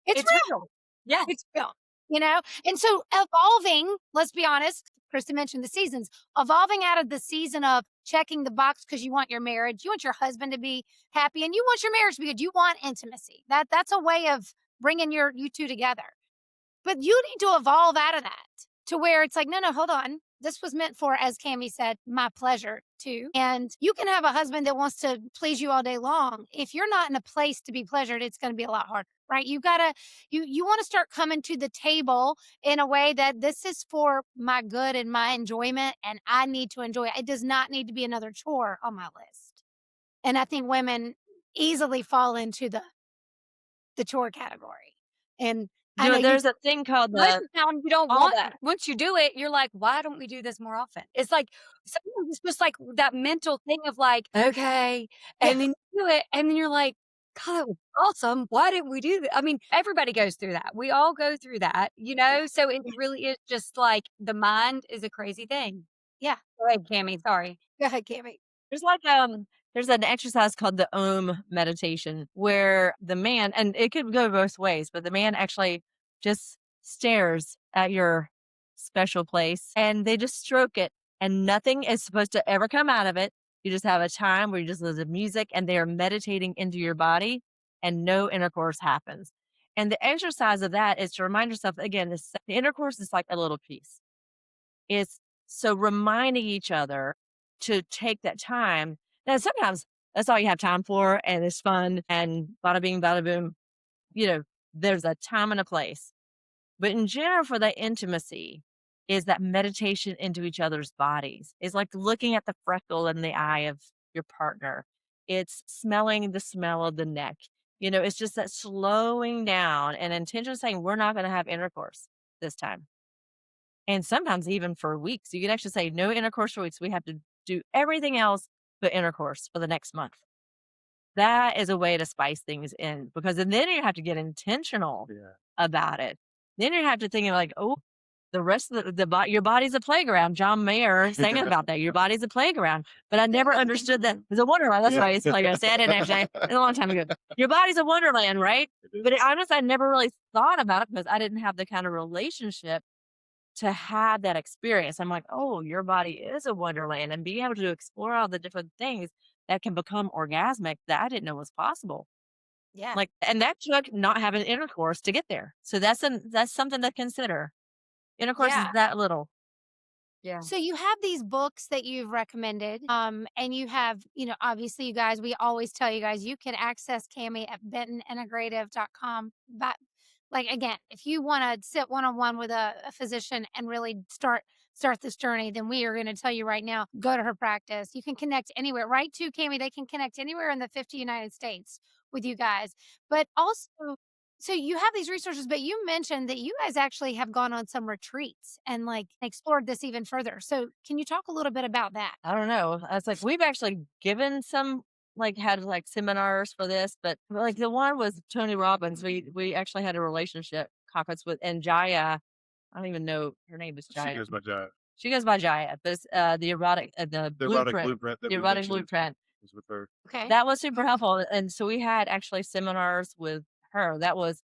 It's It's real. real. Yeah. It's real, you know? And so evolving, let's be honest, Krista mentioned the seasons, evolving out of the season of checking the box because you want your marriage, you want your husband to be happy, and you want your marriage to be good. You want intimacy. That's a way of bringing you two together. But you need to evolve out of that to where it's like, no, hold on. This was meant for, as Cammy said, my pleasure too. And you can have a husband that wants to please you all day long. If you're not in a place to be pleasured, it's going to be a lot harder, right? You gotta, you want to start coming to the table in a way that this is for my good and my enjoyment, and I need to enjoy it. It does not need to be another chore on my list. And I think women easily fall into the chore category. And I know you There's a thing called Most the of the time you don't all want that. once you do it, you're like, why don't we do this more often? It's like sometimes it's just like that mental thing of like, okay. And then you do it, and then you're like, God, that was awesome. Why didn't we do that? I mean, everybody goes through that. We all go through that, you know? So it really is just like the mind is a crazy thing. Yeah. Go ahead, Cammy. Sorry. Go ahead, Cammy. There's there's an exercise called the Om meditation where the man, and it could go both ways, but the man actually just stares at your special place and they just stroke it and nothing is supposed to ever come out of it. You just have a time where you just listen to music and they are meditating into your body and no intercourse happens. And the exercise of that is to remind yourself again, the intercourse is like a little piece. It's so reminding each other to take that time. Now, sometimes that's all you have time for, and it's fun, and bada bing, bada boom. There's a time and a place. But in general, for that intimacy, is that meditation into each other's bodies. It's like looking at the freckle in the eye of your partner. It's smelling the smell of the neck. It's just that slowing down and intention saying, we're not going to have intercourse this time. And sometimes even for weeks, you can actually say no intercourse for weeks. We have to do everything else but intercourse for the next month. That is a way to spice things in because then you have to get intentional about it. Then you have to think of like, oh, the rest of your body's a playground. John Mayer sang about that. Your body's a playground. But I never understood that. It's a wonderland. That's why it's like I said it actually a long time ago. Your body's a wonderland, right? But honestly, I never really thought about it because I didn't have the kind of relationship to have that experience. I'm like, oh, your body is a wonderland and being able to explore all the different things that can become orgasmic that I didn't know was possible. Yeah. Like, and that took not having intercourse to get there. So that's something to consider. Intercourse is that little. Yeah. So you have these books that you've recommended, and you have, obviously you guys, we always tell you guys, you can access Cammy at bentonintegrative.com. But like, again, if you want to sit one-on-one with a physician and really start this journey, then we are going to tell you right now, go to her practice. You can connect anywhere, right? To Cammy, they can connect anywhere in the 50 United States with you guys. But also So you have these resources, but you mentioned that you guys actually have gone on some retreats and like explored this even further. So can you talk a little bit about that? I don't know. I was like, we've actually given some, like, had like seminars for this, but like the one was Tony Robbins. We actually had a relationship conference with, and Jaya. I don't even know her name is She Jaya. goes by Jaya. She goes by Jaya, but it's, the erotic, The blueprint, erotic blueprint that the we erotic mentioned blueprint. was with her. Okay. That was super helpful. And so we had actually seminars with her. That was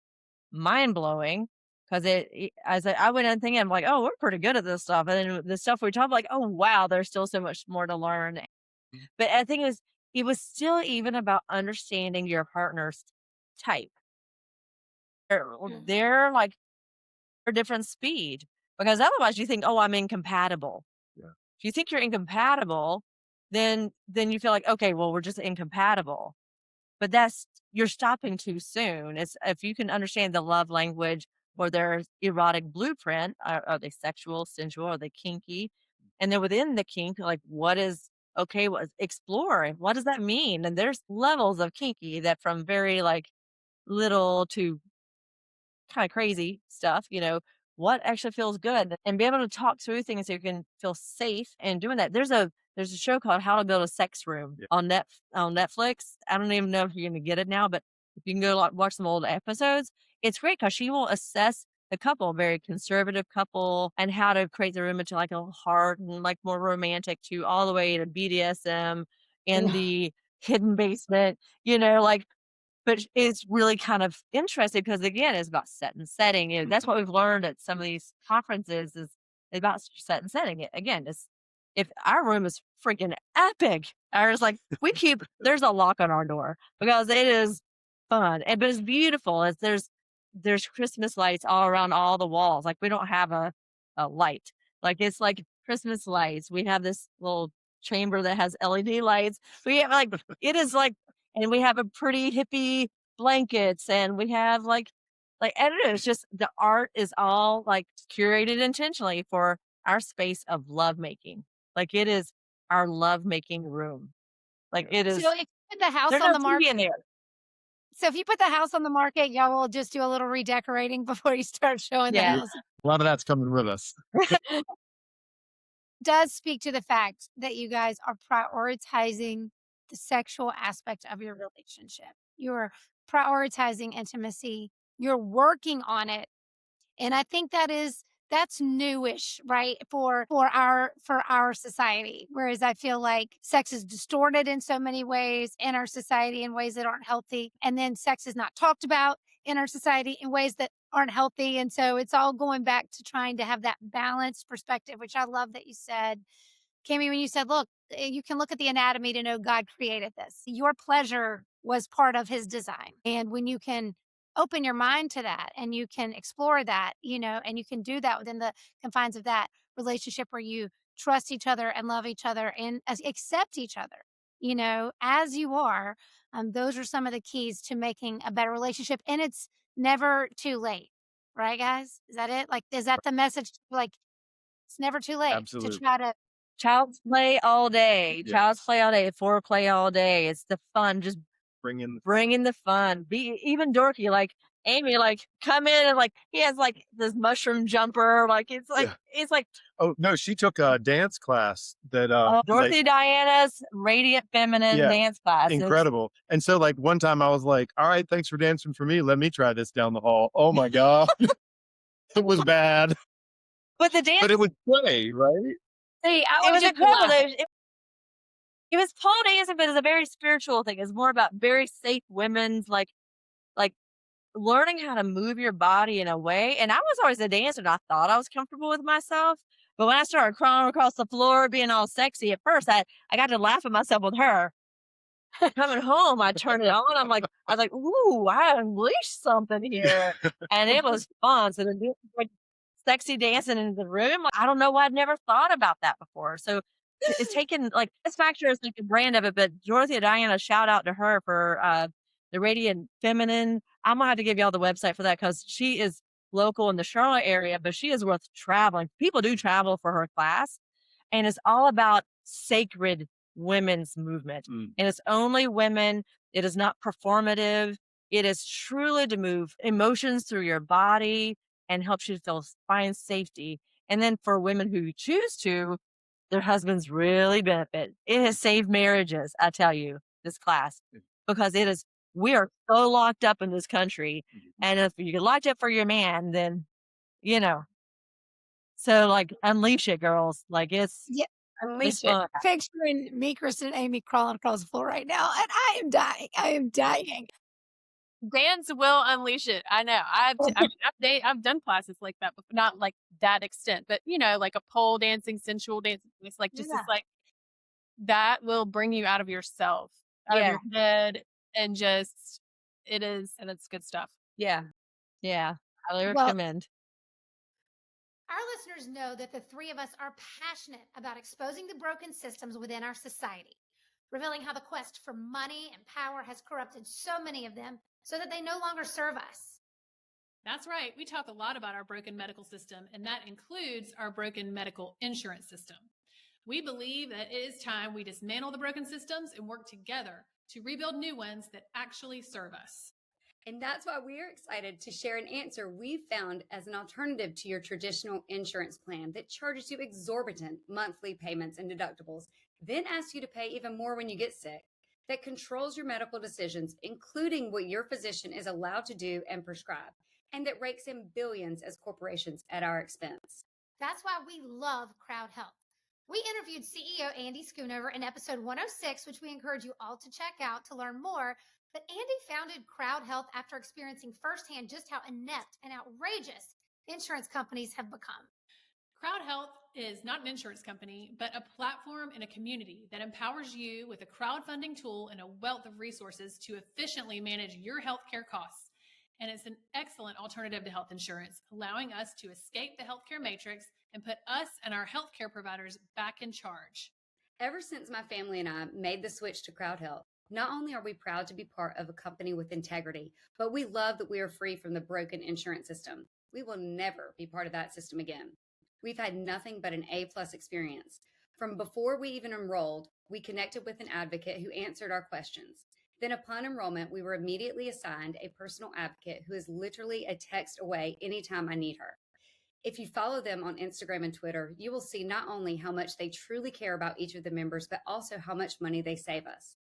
mind blowing because I went in thinking, I'm like, oh, we're pretty good at this stuff. And then the stuff we talked, like, oh, wow, there's still so much more to learn. But I think it was still even about understanding your partner's type. They're like a different speed, because otherwise you think, oh, I'm incompatible. Yeah. If you think you're incompatible, then you feel like, okay, well, we're just incompatible. But you're stopping too soon. It's if you can understand the love language or their erotic blueprint. Are they sexual, sensual? Are they kinky? And then within the kink, like, what is okay? Explore. What does that mean? And there's levels of kinky that from very like little to kind of crazy stuff, what actually feels good, and be able to talk through things so you can feel safe and doing that. There's a show called How to Build a Sex Room on Netflix. I don't even know if you're going to get it now, but if you can go watch some old episodes, it's great because she will assess the couple, very conservative couple, and how to create the room into like a hard and like more romantic to all the way to BDSM and the hidden basement, like. But it's really kind of interesting because, again, it's about set and setting. That's what we've learned at some of these conferences is about set and setting. Again, if our room is freaking epic, ours like there's a lock on our door because it is fun, but it's beautiful. There's Christmas lights all around all the walls. Like, we don't have a light. Like, it's like Christmas lights. We have this little chamber that has LED lights. We have like it is like. And we have a pretty hippie blankets, and we have like I don't know, it's just the art is all like curated intentionally for our space of lovemaking. Like, it is our lovemaking room. Like, it is. So if you put the house There's on no the TV market, in there. so if you put the house on the market, y'all will just do a little redecorating before you start showing the Yeah. house. A lot of that's coming with us. Does speak to the fact that you guys are prioritizing the sexual aspect of your relationship. You're prioritizing intimacy. You're working on it. And I think that's newish, right? For our society. Whereas I feel like sex is distorted in so many ways in our society in ways that aren't healthy. And then sex is not talked about in our society in ways that aren't healthy. And so it's all going back to trying to have that balanced perspective, which I love that you said. Cammy, when you said, look, you can look at the anatomy to know God created this. Your pleasure was part of his design. And when you can open your mind to that and you can explore that, and you can do that within the confines of that relationship where you trust each other and love each other and accept each other, as you are, those are some of the keys to making a better relationship. And it's never too late. Right, guys? Is that it? Like, is that the message? Like, it's never too late Absolutely. to try to Child's play all day. Yeah. Child's play all day. Foreplay all day. It's the fun. Just Bring in the fun. Be even dorky. Like Amy, like, come in and like he has like this mushroom jumper. Like, it's like Oh no, she took a dance class that Dorothy Diana's Radiant Feminine dance class. incredible. And so like one time I was like, all right, thanks for dancing for me. Let me try this down the hall. Oh my God. It was bad. But the dance, But it was play, right? see. it was incredible. It was pole dancing, but it's a very spiritual thing. It's more about very safe women's like learning how to move your body in a way. And I was always a dancer, and I thought I was comfortable with myself. But when I started crawling across the floor, being all sexy, at first I got to laugh at myself with her. Coming home, I turned it on. I was like, ooh, I unleashed something here, and it was fun. So the like sexy dancing in the room, I don't know why I'd never thought about that before. So it's taken like this factor is like a brand of it, but Dorothy Diana, shout out to her for the Radiant Feminine. I'm gonna have to give y'all the website for that because she is local in the Charlotte area, but she is worth traveling. People do travel for her class, and it's all about sacred women's movement. And it's only women. It is not performative. It is truly to move emotions through your body and helps you feel find safety. And then for women who choose to, their husbands really benefit. It has saved marriages, I tell you, this class, because we are so locked up in this country. And if you get locked up for your man, then, you know, so like unleash it, girls. Like Yeah, it's unleash it. fun. Picturing me, Kristen, and Amy crawling across the floor right now, and I am dying. I am dying. Dance will unleash it. I know. I've done classes like that, but not like that extent. But like a pole dancing, sensual dancing. It's like just Yeah. it's like that will bring you out of yourself, out of Yeah. your head, and just and it's good stuff. Yeah. Yeah. I Well, recommend. Our listeners know that the three of us are passionate about exposing the broken systems within our society, revealing how the quest for money and power has corrupted so many of them so that they no longer serve us. That's right. We talk a lot about our broken medical system, and that includes our broken medical insurance system. We believe that it is time we dismantle the broken systems and work together to rebuild new ones that actually serve us. And that's why we are excited to share an answer we found as an alternative to your traditional insurance plan that charges you exorbitant monthly payments and deductibles, then asks you to pay even more when you get sick, that controls your medical decisions, including what your physician is allowed to do and prescribe, and that rakes in billions as corporations at our expense. That's why we love Crowd Health. We interviewed CEO Andy Schoonover in episode 106, which we encourage you all to check out to learn more. But Andy founded Crowd Health after experiencing firsthand just how inept and outrageous insurance companies have become. Crowd Health is not an insurance company, but a platform and a community that empowers you with a crowdfunding tool and a wealth of resources to efficiently manage your healthcare costs. And it's an excellent alternative to health insurance, allowing us to escape the healthcare matrix and put us and our healthcare providers back in charge. Ever since my family and I made the switch to Crowd Health, not only are we proud to be part of a company with integrity, but we love that we are free from the broken insurance system. We will never be part of that system again. We've had nothing but an A-plus experience. From before we even enrolled, we connected with an advocate who answered our questions. Then upon enrollment, we were immediately assigned a personal advocate who is literally a text away anytime I need her. If you follow them on Instagram and Twitter, you will see not only how much they truly care about each of the members, but also how much money they save us.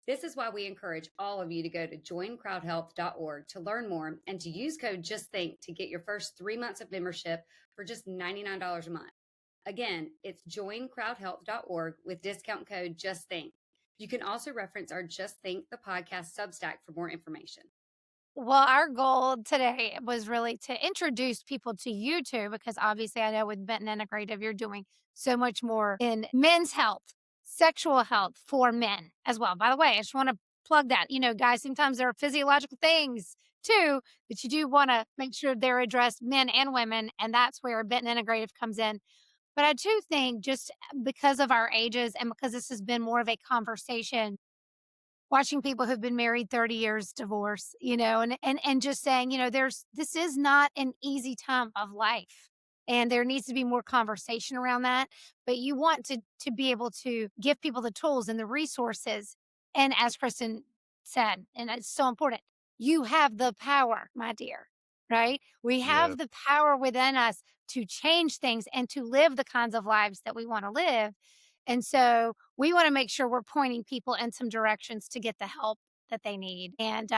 This is why we encourage all of you to go to joincrowdhealth.org to learn more and to use code JUSTTHINK to get your first 3 months of membership for just $99 a month. Again, it's joincrowdhealth.org with discount code JUSTTHINK. You can also reference our Just Think the podcast Substack for more information. Well, our goal today was really to introduce people to you two, because obviously I know with Benton Integrative, you're doing so much more in men's health, sexual health for men as well. By the way, I just want to plug that. Guys, sometimes there are physiological things too that you do want to make sure they're addressed, men and women. And that's where Benton Integrative comes in. But I do think just because of our ages and because this has been more of a conversation, watching people who've been married 30 years divorce, and just saying, this is not an easy time of life. And there needs to be more conversation around that. But you want to be able to give people the tools and the resources. And as Kristen said, and it's so important, you have the power, my dear, right? We have Yeah. the power within us to change things and to live the kinds of lives that we want to live. And so we want to make sure we're pointing people in some directions to get the help that they need. And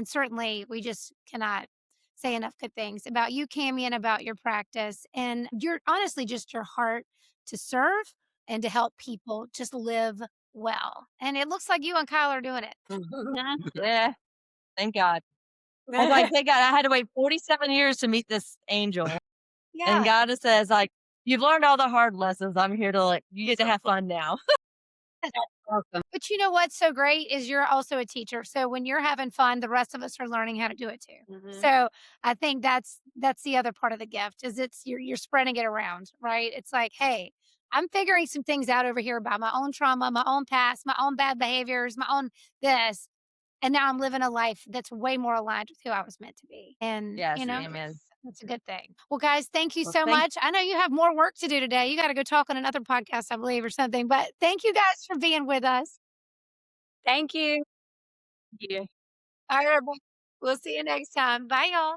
certainly we just cannot say enough good things about you, Cammy, and about your practice. And you're honestly just your heart to serve and to help people just live well. And it looks like you and Kyle are doing it. Yeah. Thank God. I was like, thank God I had to wait 47 years to meet this angel. And God just says, like, you've learned all the hard lessons. I'm here to you get to have fun now. Awesome. But you know what's so great is you're also a teacher. So when you're having fun, the rest of us are learning how to do it too. Mhm. So I think that's the other part of the gift is you're spreading it around, right? It's like, hey, I'm figuring some things out over here about my own trauma, my own past, my own bad behaviors, my own this. And now I'm living a life that's way more aligned with who I was meant to be. And, Yes, amen. that's a good thing. Well, guys, thank you Well, so thank- much. I know you have more work to do today. You got to go talk on another podcast, I believe, or something. But thank you guys for being with us. Thank you. Yeah. All right, we'll see you next time. Bye, y'all.